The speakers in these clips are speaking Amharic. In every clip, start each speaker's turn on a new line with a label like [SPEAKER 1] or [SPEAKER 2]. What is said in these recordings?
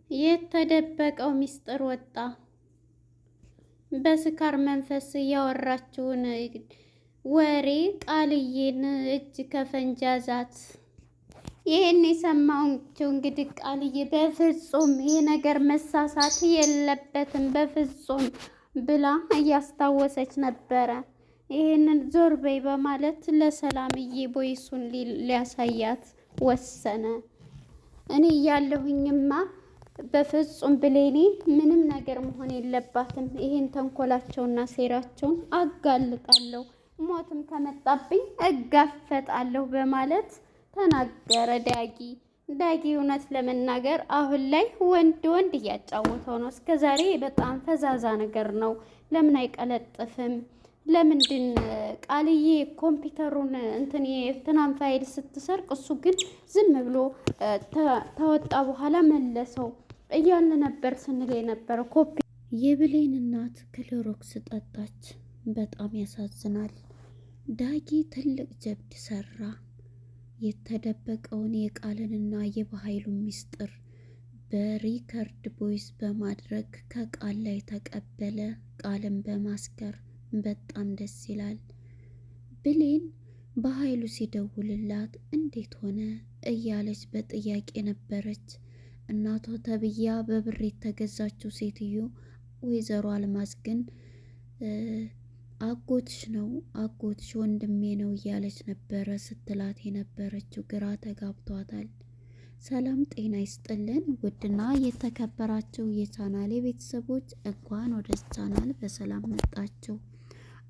[SPEAKER 1] የተደበቀው ሚስጥር ወጣ። በስካር መንፈስ ያወራችውን ወሬ ቃልዬን እጅ ከፈንጅ ያዛት። ይህን የሰማችው እንግዲህ ቃልዬ በፍጹም ይሄ ነገር መሳሳት የለበትም በፍጹም ብላ እያስታወሰች ነበረ። ይህንን ዞር በይ በማለት ለሰላምዬ ቦይሱን ሊያሳያት ወሰነ። እኔ እያለሁኝማ በፍጹም ብሌኔ ምንም ነገር መሆን የለባትም። ይሄን ተንኮላቸውና ሴራቸውን አጋልጣለሁ፣ ሞትም ከመጣብኝ እጋፈጣለሁ በማለት ተናገረ ዳጊ። ዳጊ እውነት ለመናገር አሁን ላይ ወንድ ወንድ እያጫወተው ነው። እስከዛሬ በጣም ፈዛዛ ነገር ነው። ለምን አይቀለጥፍም? ለምንድን ቃልዬ ኮምፒውተሩን እንትን የትናን ፋይል ስትሰርቅ እሱ ግን ዝም ብሎ ተወጣ በኋላ መለሰው እያለ ነበር ስንል የነበረ ኮፒ። የብሌን እናት ክሎሮክስ ጠጣች። በጣም ያሳዝናል። ዳጊ ትልቅ ጀብድ ሰራ። የተደበቀውን የቃልንና የበኃይሉን ሚስጥር በሪከርድ ቦይስ በማድረግ ከቃል ላይ ተቀበለ። ቃልን በማስገር በጣም ደስ ይላል። ብሌን በኃይሉ ሲደውልላት እንዴት ሆነ እያለች በጥያቄ ነበረች። እናቷ ተብያ በብር የተገዛችው ሴትዮ ወይዘሮ አልማዝ ግን አጎትሽ ነው አጎትሽ ወንድሜ ነው እያለች ነበረ ስትላት የነበረችው። ግራ ተጋብቷታል። ሰላም ጤና ይስጥልን ውድና የተከበራችሁ የቻናሌ ቤተሰቦች እንኳን ወደ ቻናል በሰላም መጣችሁ።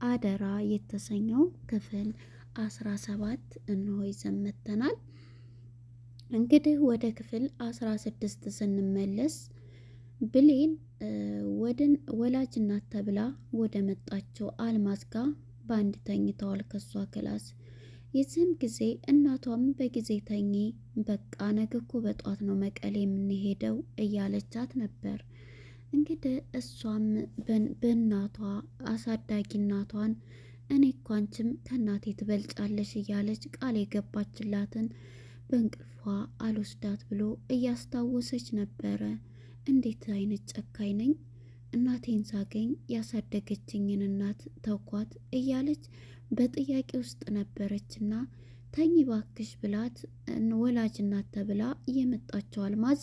[SPEAKER 1] አደራ የተሰኘው ክፍል 17 እንሆ ይዘን መጥተናል። እንግዲህ ወደ ክፍል 16 ስንመለስ ብሌን ወላጅ እናት ተብላ ወደ መጣቸው አልማዝ ጋር በአንድ ተኝተዋል ከሷ ክላስ። የዚህም ጊዜ እናቷም በጊዜ ተኚ፣ በቃ ነገ እኮ በጧት ነው መቀሌ የምንሄደው እያለቻት ነበር። እንግዲህ እሷም በእናቷ አሳዳጊ እናቷን እኔ እኮ አንቺም ከእናቴ ትበልጫለሽ እያለች ቃል የገባችላትን በእንቅልፏ አልወስዳት ብሎ እያስታወሰች ነበረ። እንዴት አይነት ጨካኝ ነኝ፣ እናቴን ሳገኝ ያሳደገችኝን እናት ተውኳት እያለች በጥያቄ ውስጥ ነበረችና ተኝ ባክሽ ብላት ወላጅ እናት ተብላ እየመጣችው አልማዝ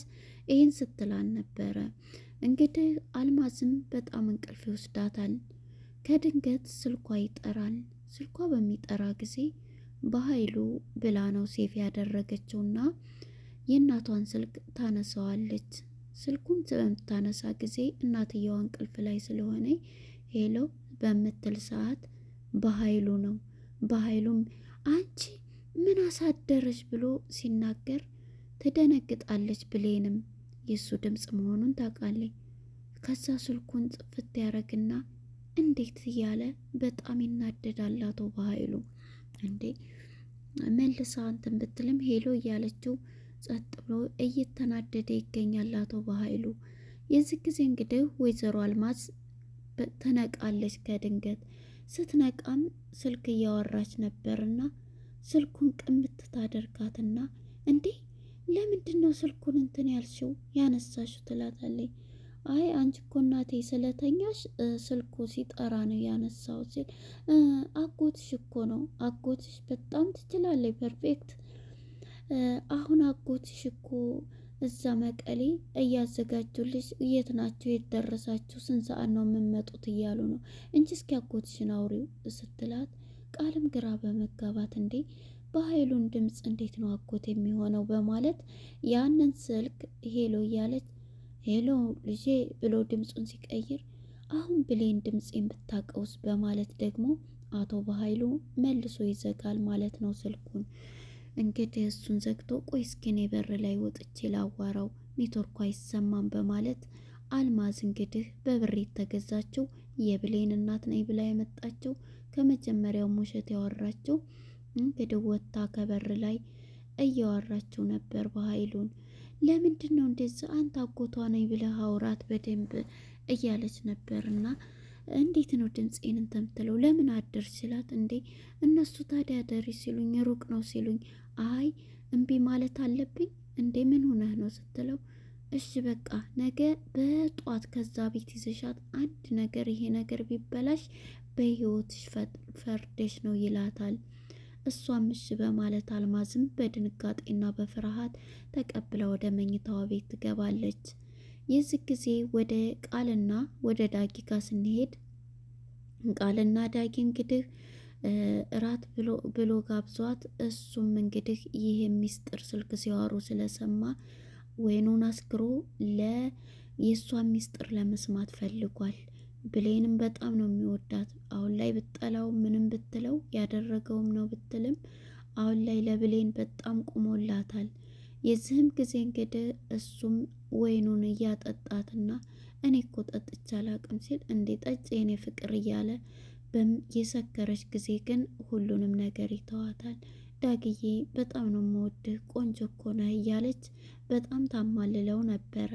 [SPEAKER 1] ይህን ስትላን ነበረ። እንግዲህ አልማዝም በጣም እንቅልፍ ይወስዳታል። ከድንገት ስልኳ ይጠራል። ስልኳ በሚጠራ ጊዜ በኃይሉ ብላ ነው ሴፍ ያደረገችውና የእናቷን ስልክ ታነሳዋለች። ስልኩን በምታነሳ ጊዜ እናትየዋ እንቅልፍ ላይ ስለሆነ ሄሎ በምትል ሰዓት በኃይሉ ነው። በኃይሉም አንቺ ምን አሳደረች ብሎ ሲናገር ትደነግጣለች። ብሌንም የእሱ ድምፅ መሆኑን ታውቃለች። ከዛ ስልኩን ጽፍት ያደረግና እንዴት እያለ በጣም ይናደዳል አቶ በኃይሉ። እንዴ መልሳ እንትን ብትልም ሄሎ እያለችው ጸጥ ብሎ እየተናደደ ይገኛል አቶ በኃይሉ። የዚህ ጊዜ እንግዲህ ወይዘሮ አልማዝ ትነቃለች። ከድንገት ስትነቃም ስልክ እያወራች ነበርና ስልኩን ቅምት ታደርጋትና እንዴ ለምንድን ነው ስልኩን እንትን ያልሽው ያነሳሽው ትላታለች። አይ አንቺ እኮ እናቴ ስለተኛሽ ስልኩ ሲጠራ ነው ያነሳው ሲል አጎትሽ እኮ ነው አጎትሽ በጣም ትችላለች ፐርፌክት። አሁን አጎትሽ እኮ እዛ መቀሌ እያዘጋጁልሽ የት ናቸው የደረሳችሁ ስንት ሰዓት ነው የምመጡት እያሉ ነው እንጂ እስኪ አጎትሽን አውሪው ስትላት ቃልም ግራ በመጋባት እንዴ በኃይሉን ድምፅ እንዴት ነው አጎት የሚሆነው በማለት ያንን ስልክ ሄሎ እያለች ሄሎ ልጄ ብሎ ድምፁን ሲቀይር አሁን ብሌን ድምፄን ብታቀውስ በማለት ደግሞ አቶ በኃይሉ መልሶ ይዘጋል ማለት ነው ስልኩን። እንግዲህ እሱን ዘግቶ ቆይ እስኪ እኔ በር ላይ ወጥቼ ላዋራው ኔትወርኩ አይሰማም በማለት አልማዝ እንግዲህ በብር የተገዛችው የብሌን እናት ነኝ ብላ የመጣችው ከመጀመሪያው ውሸት ያወራችው እንግዲህ ወጥታ ከበር ላይ እያወራችው ነበር በኃይሉን። ለምንድን ነው እንደዚህ አንተ አጎቷ ነኝ ብለህ አውራት በደንብ እያለች ነበርና እንዴት ነው ድምፄን እንትን የምትለው ለምን አደርሽ ሲላት እንዴ እነሱ ታዲያ ደሪ ሲሉኝ ሩቅ ነው ሲሉኝ አይ እምቢ ማለት አለብኝ እንዴ ምን ሆነህ ነው ስትለው እሺ በቃ ነገ በጧት ከዛ ቤት ይዘሻት አንድ ነገር ይሄ ነገር ቢበላሽ በህይወትሽ ፈርደሽ ነው ይላታል። እሷም እሺ በማለት አልማዝም በድንጋጤና በፍርሃት ተቀብላ ወደ መኝታዋ ቤት ትገባለች። የዚህ ጊዜ ወደ ቃልና ወደ ዳጊ ጋር ስንሄድ ቃልና ዳጊ እንግዲህ እራት ብሎ ጋብዟት እሱም እንግዲህ ይህ ሚስጥር ስልክ ሲያወሩ ስለሰማ ወይኑን አስክሮ የእሷን ሚስጥር ለመስማት ፈልጓል። ብሌንም በጣም ነው የሚወዳት። አሁን ላይ ብጠላው ምንም ብትለው ያደረገውም ነው ብትልም አሁን ላይ ለብሌን በጣም ቁሞላታል። የዚህም ጊዜ እንግዲህ እሱም ወይኑን እያጠጣትና እኔ እኮ ጠጥቼ አላቅም ሲል እንዴ ጠጭ የኔ ፍቅር እያለ የሰከረች ጊዜ ግን ሁሉንም ነገር ይተዋታል። ዳግዬ በጣም ነው የምወድህ ቆንጆ እኮ ነህ እያለች በጣም ታማልለው ነበረ።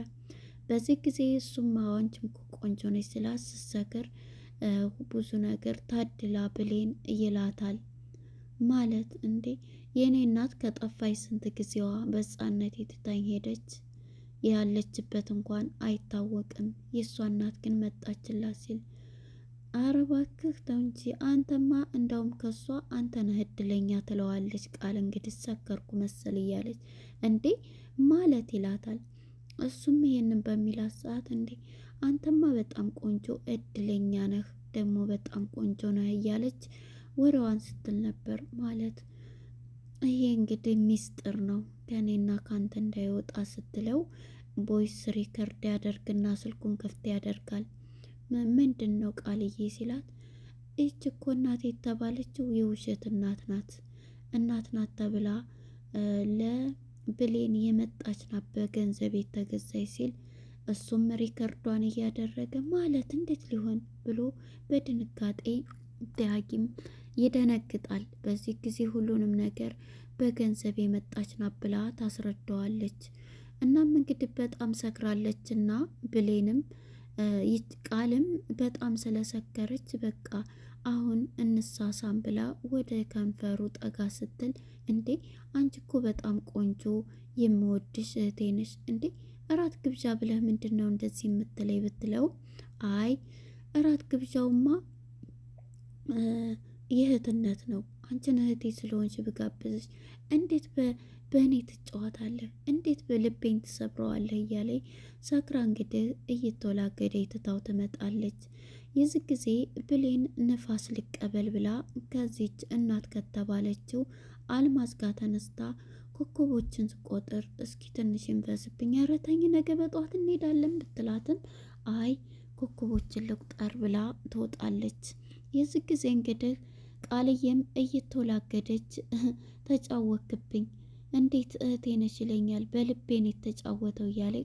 [SPEAKER 1] በዚህ ጊዜ እሱም አንቺም እኮ ቆንጆ ነች ስላት ስትሰክር ብዙ ነገር ታድላ ብሌን ይላታል። ማለት እንዴ የእኔ እናት ከጠፋች ስንት ጊዜዋ በሕፃንነት የትታኝ ሄደች፣ ያለችበት እንኳን አይታወቅም፣ የእሷ እናት ግን መጣችላት ሲል አረ እባክህ ተው እንጂ አንተማ እንዳውም ከሷ አንተ ነህ እድለኛ ትለዋለች። ቃል እንግዲህ ሰከርኩ መሰል እያለች እንዴ ማለት ይላታል። እሱም ይሄንን በሚላት ሰዓት እንዴ አንተማ በጣም ቆንጆ እድለኛ ነህ ደግሞ በጣም ቆንጆ ነህ እያለች ወሬዋን ስትል ነበር። ማለት ይሄ እንግዲህ ሚስጥር ነው ከኔና ካንተ እንዳይወጣ ስትለው ቦይስ ሪከርድ ያደርግና ስልኩን ክፍት ያደርጋል። ምንድን ነው ቃልዬ ሲላት ይች እኮ እናት የተባለችው የውሸት እናት ናት፣ እናት ናት ተብላ ለብሌን የመጣች ናት በገንዘብ የተገዛች ሲል እሱም ሪከርዷን እያደረገ ማለት እንዴት ሊሆን ብሎ በድንጋጤ ዳጊም ይደነግጣል። በዚህ ጊዜ ሁሉንም ነገር በገንዘብ የመጣች ናት ብላ ታስረዳዋለች። እናም እንግዲህ በጣም ሰክራለች እና ብሌንም ቃልም በጣም ስለሰከረች በቃ አሁን እንሳሳም ብላ ወደ ከንፈሩ ጠጋ ስትል እንዴ አንቺ እኮ በጣም ቆንጆ የምወድሽ እህቴ ነሽ እንዴ እራት ግብዣ ብለህ ምንድን ነው እንደዚህ የምትለይ ብትለው አይ እራት ግብዣውማ የእህትነት ነው፣ አንቺን እህቴ ስለሆንሽ ብጋብዝሽ እንዴት በእኔ ትጫወታለህ? እንዴት በልቤን ትሰብረዋለህ? እያለኝ ሰክራ እንግዲህ እየተወላገደ ትታው ትመጣለች። የዚህ ጊዜ ብሌን ንፋስ ሊቀበል ብላ ከዚች እናት ከተባለችው አልማዝ ጋር ተነስታ ኮከቦችን ስቆጥር እስኪ ትንሽ እንፈስብኝ ያረተኝ ነገ በጠዋት እንሄዳለን ብትላትም አይ ኮከቦችን ልቁጠር ብላ ትወጣለች። የዚህ ጊዜ እንግዲህ ቃልዬም እየተወላገደች ተጫወክብኝ እንዴት እህቴ ነሽ ይለኛል በልቤን የተጫወተው እያለ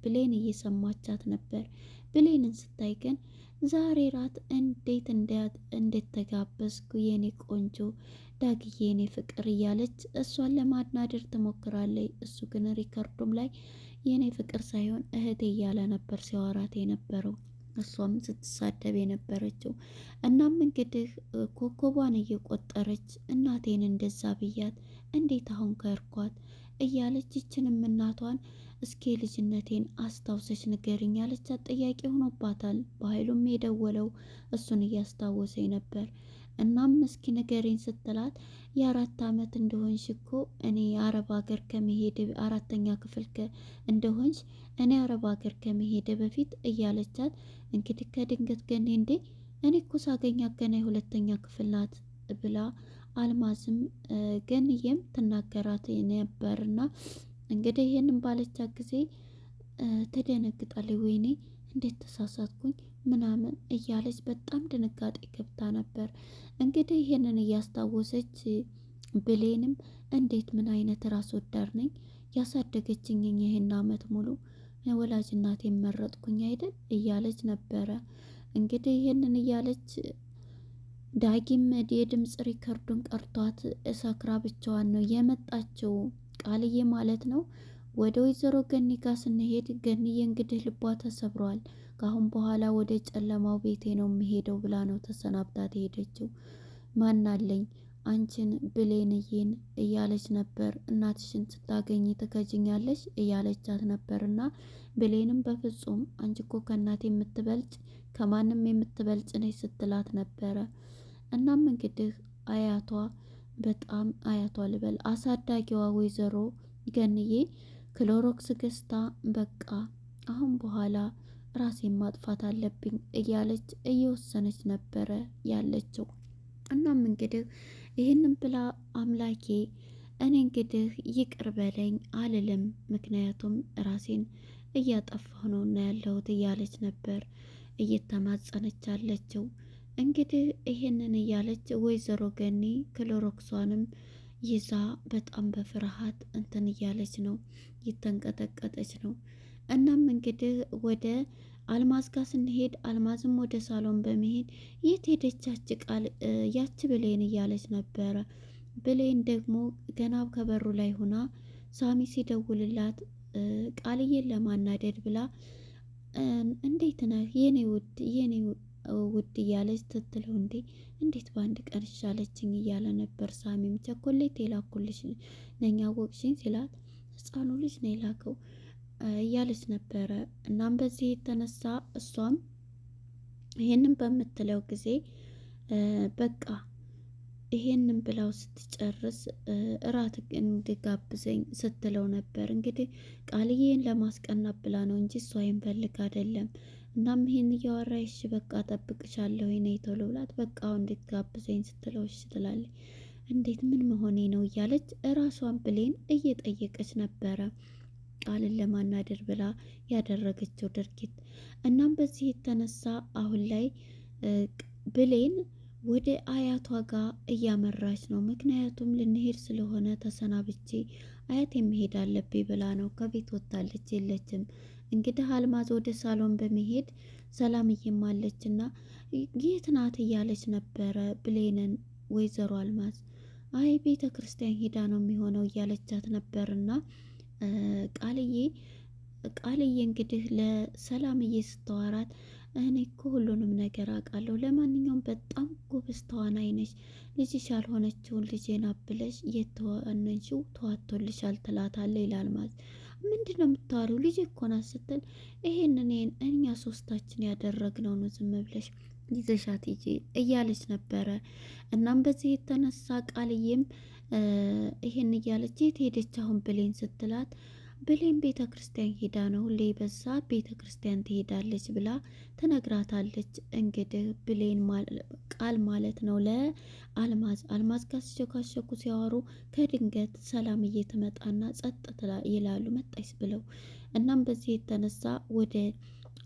[SPEAKER 1] ብሌን እየሰማቻት ነበር። ብሌንን ስታይ ግን ዛሬ ራት እንዴት እንደተጋበዝኩ የኔ ቆንጆ ዳግዬ የኔ ፍቅር እያለች እሷን ለማናደር ትሞክራለች። እሱ ግን ሪከርዱም ላይ የኔ ፍቅር ሳይሆን እህቴ እያለ ነበር ሲያወራት የነበረው፣ እሷም ስትሳደብ የነበረችው። እናም እንግዲህ ኮከቧን እየቆጠረች እናቴን እንደዛ ብያት እንዴት አሁን ከርኳት እያለች ይችንም እናቷን እስኪ ልጅነቴን አስታውሰች ንገሪኝ ያለቻት ጥያቄ ሆኖባታል። በኃይሉም የደወለው እሱን እያስታወሰኝ ነበር። እናም እስኪ ንገሪኝ ስትላት የ4 ዓመት እንደሆንሽ እኮ እኔ አረብ ሀገር ከመሄድ 4ኛ ክፍል እንደሆንሽ እኔ አረብ ሀገር ከመሄድ በፊት እያለቻት እንግዲህ ከድንገት ገኔ እንዴ እኔ እኮ ሳገኛት ገና የ2ኛ ክፍል ናት ብላ አልማዝም ገንዬም ትናገራት ነበርና እንግዲህ ይሄንን ባለቻት ጊዜ ትደነግጣለች። ወይኔ እንዴት ተሳሳትኩኝ ምናምን እያለች በጣም ድንጋጤ ገብታ ነበር። እንግዲህ ይሄንን እያስታወሰች ብሌንም እንዴት ምን አይነት ራስ ወዳድ ነኝ ያሳደገችኝ ይሄን አመት ሙሉ ወላጅ እናቴን መረጥኩኝ አይደል እያለች ነበረ። እንግዲህ ይሄንን እያለች ዳጊም የድምፅ ሪከርዱን ቀርቷት ሰክራ ብቻዋን ነው የመጣችው፣ ቃልዬ ማለት ነው። ወደ ወይዘሮ ገኒ ጋር ስንሄድ ገኒዬ እንግዲህ ልቧ ተሰብሯል። ከአሁን በኋላ ወደ ጨለማው ቤቴ ነው የሚሄደው ብላ ነው ተሰናብታት ሄደችው። ማናለኝ አንቺን ብሌንዬን እያለች ነበር። እናትሽን ስታገኝ ትከጅኛለች እያለቻት ነበርና ብሌንም በፍጹም አንቺ እኮ ከእናቴ የምትበልጭ ከማንም የምትበልጭ ነች ስትላት ነበረ። እናም እንግዲህ አያቷ በጣም አያቷ ልበል አሳዳጊዋ ወይዘሮ ገንዬ ክሎሮክስ ገዝታ በቃ አሁን በኋላ ራሴን ማጥፋት አለብኝ እያለች እየወሰነች ነበረ ያለችው። እናም እንግዲህ ይህንን ብላ አምላኬ እኔ እንግዲህ ይቅር በለኝ አልልም፣ ምክንያቱም ራሴን እያጠፋሁ ነው እና ያለሁት እያለች ነበር እየተማጸነች አለችው። እንግዲህ ይህንን እያለች ወይዘሮ ገኒ ክሎሮክሷንም ይዛ በጣም በፍርሃት እንትን እያለች ነው፣ እየተንቀጠቀጠች ነው። እናም እንግዲህ ወደ አልማዝ ጋር ስንሄድ አልማዝም ወደ ሳሎን በመሄድ የት ሄደች ያች ብሌን እያለች ነበረ። ብሌን ደግሞ ገና ከበሩ ላይ ሆና ሳሚ ሲደውልላት ቃልዬን ለማናደድ ብላ እንዴት ነህ የኔ ውድ እያለች ትትለው እንዴት በአንድ ቀን ይሻለችኝ እያለ ነበር። ሳሚም ቸኮሌት የላኩልሽ ነኝ አወቅሽኝ ሲላት ህፃኑ ልጅ ነው የላከው እያለች ነበረ። እናም በዚህ የተነሳ እሷም ይሄንን በምትለው ጊዜ በቃ ይሄንን ብላው ስትጨርስ እራት እንድጋብዘኝ ስትለው ነበር። እንግዲህ ቃልዬን ለማስቀናት ብላ ነው እንጂ እሷ ፈልግ አይደለም። እናም ይሄን እያወራሽ በቃ ጠብቅሻለሁ ነይ ቶሎ ብላት በቃ እንድጋብዘኝ ስትለው እሺ ትላለች። እንዴት ምን መሆኔ ነው እያለች እራሷን ብሌን እየጠየቀች ነበረ ቃልን ለማናደር ብላ ያደረገችው ድርጊት። እናም በዚህ የተነሳ አሁን ላይ ብሌን ወደ አያቷ ጋር እያመራች ነው። ምክንያቱም ልንሄድ ስለሆነ ተሰናብቼ አያት የሚሄድ አለብኝ ብላ ነው ከቤት ወጥታለች፣ የለችም። እንግዲህ አልማዝ ወደ ሳሎን በመሄድ ሰላምዬም አለችና የት ናት እያለች ነበረ ብሌንን ወይዘሮ አልማዝ አይ ቤተ ክርስቲያን ሄዳ ነው የሚሆነው እያለቻት ነበርና ቃልዬ እንግዲህ ለሰላምዬ ስተዋራት እኔ እኮ ሁሉንም ነገር አውቃለሁ፣ ለማንኛውም በጣም ጎበዝ ተዋናይ ነሽ፣ ልጅሽ ያልሆነችውን ልጄን አብለሽ የተዋነሽው ተዋቶልሻል ትላታለች ይላል። ማለት ምንድን ነው የምታወሪው ልጅ እኮ ናት ስትል ይሄንን እኛ ሶስታችን ያደረግነው ነው ዝም ብለሽ ይዘሻት ሂጂ እያለች ነበረ። እናም በዚህ የተነሳ ቃልዬም ይሄን እያለች የት ሄደች አሁን ብሌን ስትላት ብሌን ቤተ ክርስቲያን ሄዳ ነው ሁሌ በዛ ቤተ ክርስቲያን ትሄዳለች ብላ ትነግራታለች። እንግዲህ ብሌን ቃል ማለት ነው ለአልማዝ ጋር ሲሸካሸኩ ሲያወሩ ከድንገት ሰላምዬ ትመጣና ጸጥ ይላሉ መጣይስ ብለው። እናም በዚህ የተነሳ ወደ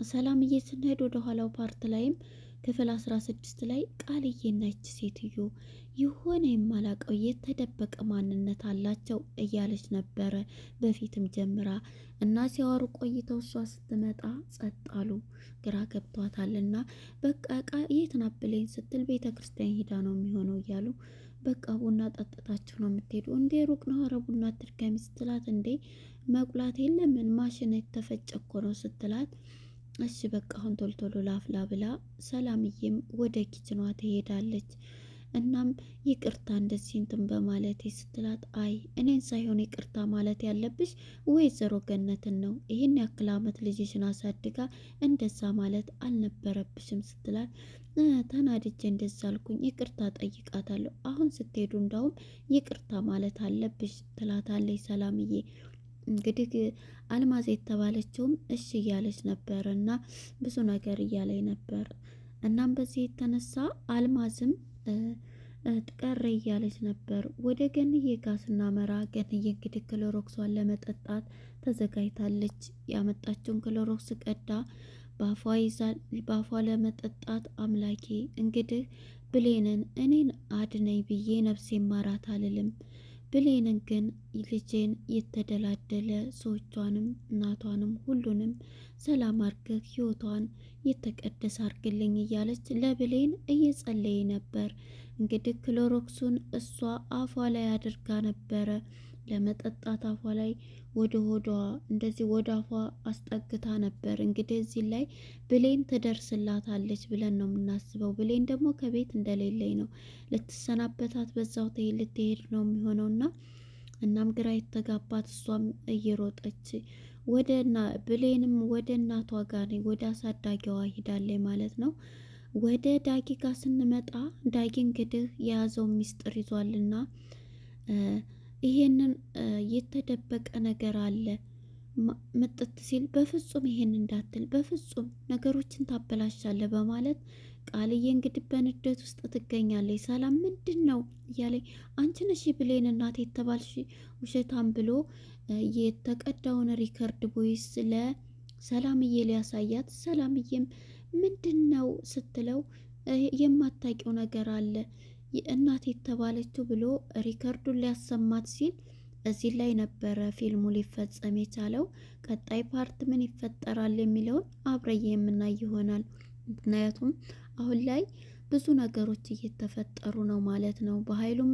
[SPEAKER 1] ሰላምዬ ስንሄድ ወደ ኋላው ፓርት ላይም ክፍል 16 ላይ ቃልዬና ይች ሴትዮ የሆነ የማላቀው የተደበቀ ማንነት አላቸው እያለች ነበረ በፊትም ጀምራ እና ሲያወሩ ቆይተው እሷ ስትመጣ ጸጥ አሉ። ግራ ገብቷታልና በቃ የት ናት ብሌን ስትል ቤተ ክርስቲያን ሄዳ ነው የሚሆነው እያሉ በቃ ቡና ጠጥታችሁ ነው የምትሄዱ እንዴ? ሩቅ ነው፣ ኧረ ቡና ትድገሚ ስትላት እንዴ መቁላት የለምን ማሽን የተፈጨ እኮ ነው ስትላት እሺ በቃ አሁን ቶልቶሎ ላፍላ ብላ ሰላምዬም ወደ ኪችኗ ትሄዳለች። እናም ይቅርታ እንደዚህ እንትን በማለት ስትላት አይ እኔን ሳይሆን ይቅርታ ማለት ያለብሽ ወይዘሮ ገነትን ነው፣ ይህን ያክል አመት ልጅሽን አሳድጋ እንደዛ ማለት አልነበረብሽም ስትላት ተናድጄ እንደዛ አልኩኝ፣ ይቅርታ ጠይቃታለሁ፣ አሁን ስትሄዱ እንዳውም ይቅርታ ማለት አለብሽ ትላታለች ሰላምዬ። እንግዲህ አልማዝ የተባለችውም እሺ እያለች ነበር እና ብዙ ነገር እያለኝ ነበር። እናም በዚህ የተነሳ አልማዝም ቀረ እያለች ነበር። ወደ ገንዬ ጋር ስናመራ ገንዬ እንግዲህ ክሎሮክሷን ለመጠጣት ተዘጋጅታለች። ያመጣችውን ክሎሮክስ ቀዳ በአፏ ይዛል። በአፏ ለመጠጣት አምላኬ እንግዲህ ብሌንን እኔን አድነኝ ብዬ ነፍሴ ማራት አልልም፣ ብሌንን ግን ልጄን የተደላደለ ሰዎቿንም እናቷንም ሁሉንም ሰላም አርገህ ህይወቷን የተቀደሰ አርግልኝ እያለች ለብሌን እየጸለየ ነበር። እንግዲህ ክሎሮክሱን እሷ አፏ ላይ አድርጋ ነበረ ለመጠጣት አፏ ላይ ወደ ሆዷ እንደዚህ ወደ አፏ አስጠግታ ነበር። እንግዲህ እዚህ ላይ ብሌን ትደርስላታለች ብለን ነው የምናስበው። ብሌን ደግሞ ከቤት እንደሌለኝ ነው ልትሰናበታት በዛው ልትሄድ ነው የሚሆነውና እናም ግራ የተጋባት እሷም እየሮጠች ብሌንም ወደ እናቷ ጋር ወደ አሳዳጊዋ ሂዳለች ማለት ነው። ወደ ዳጊ ጋር ስንመጣ ዳጊ እንግዲህ የያዘው ሚስጥር ይዟልና ይሄንን የተደበቀ ነገር አለ ምጥት ሲል በፍጹም ይሄን እንዳትል፣ በፍጹም ነገሮችን ታበላሻለህ በማለት ቃልዬ እንግዲህ በንዴት ውስጥ ትገኛለች። ሰላም ምንድን ነው እያለኝ አንቺ ነሽ ብሌን እናት የተባልሽ ውሸታም ብሎ የተቀዳውን ሪከርድ ቦይስ ለሰላምዬ ሊያሳያት፣ ሰላምዬም ምንድን ነው ስትለው የማታውቂው ነገር አለ እናት የተባለችው ብሎ ሪከርዱን ሊያሰማት ሲል እዚህ ላይ ነበረ ፊልሙ ሊፈጸም የቻለው። ቀጣይ ፓርት ምን ይፈጠራል የሚለውን አብረዬ የምናይ ይሆናል። ምክንያቱም አሁን ላይ ብዙ ነገሮች እየተፈጠሩ ነው ማለት ነው። በኃይሉም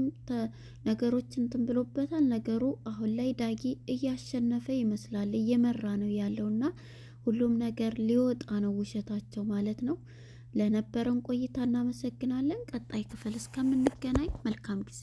[SPEAKER 1] ነገሮች እንትን ብሎበታል። ነገሩ አሁን ላይ ዳጊ እያሸነፈ ይመስላል፣ እየመራ ነው ያለውና ሁሉም ነገር ሊወጣ ነው ውሸታቸው ማለት ነው። ለነበረን ቆይታ እናመሰግናለን። ቀጣይ ክፍል እስከምንገናኝ መልካም ጊዜ